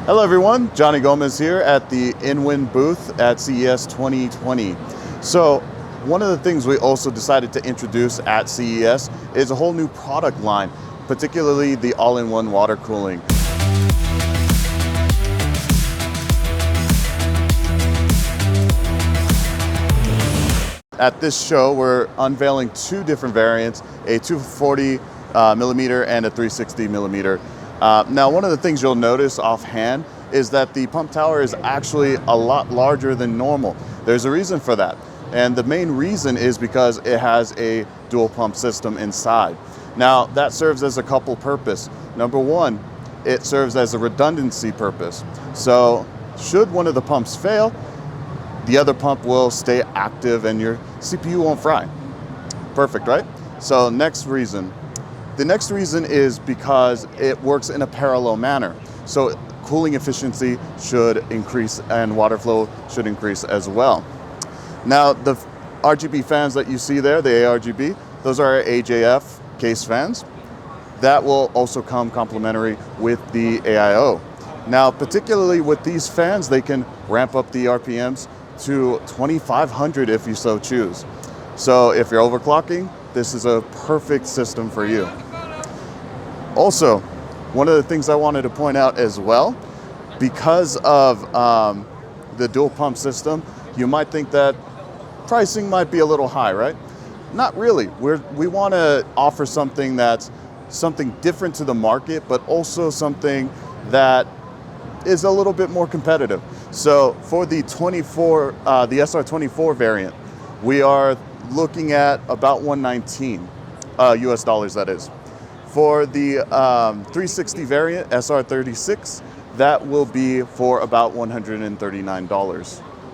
Hello everyone, Johnny Gomez here at the InWin booth at CES 2020. So one of the things we also decided to introduce at CES is a whole new product line, particularly the all-in-one water cooling. At this show, we're unveiling two different variants, a 240 millimeter and a 360 millimeter. Now, one of the things you'll notice offhand is that the pump tower is actually a lot larger than normal. There's a reason for that. And the main reason is because it has a dual pump system inside. Now, that serves as a couple purpose. Number one, it serves as a redundancy purpose. So should one of the pumps fail, the other pump will stay active and your CPU won't fry. Perfect, right? So next reason. The next reason is because it works in a parallel manner. So cooling efficiency should increase and water flow should increase as well. Now the RGB fans that you see there, the ARGB, those are AJF case fans. That will also come complementary with the AiO. Now, particularly with these fans, they can ramp up the RPMs to 2,500 if you so choose. So if you're overclocking, this is a perfect system for you. Also, one of the things I wanted to point out as well, because of the dual pump system, you might think that pricing might be a little high, right? Not really. We want to offer something that's something different to the market, but also something that is a little bit more competitive. So for the the SR24 variant, we are looking at about 119 US dollars, that is. For the 360 variant, SR36, that will be for about $139.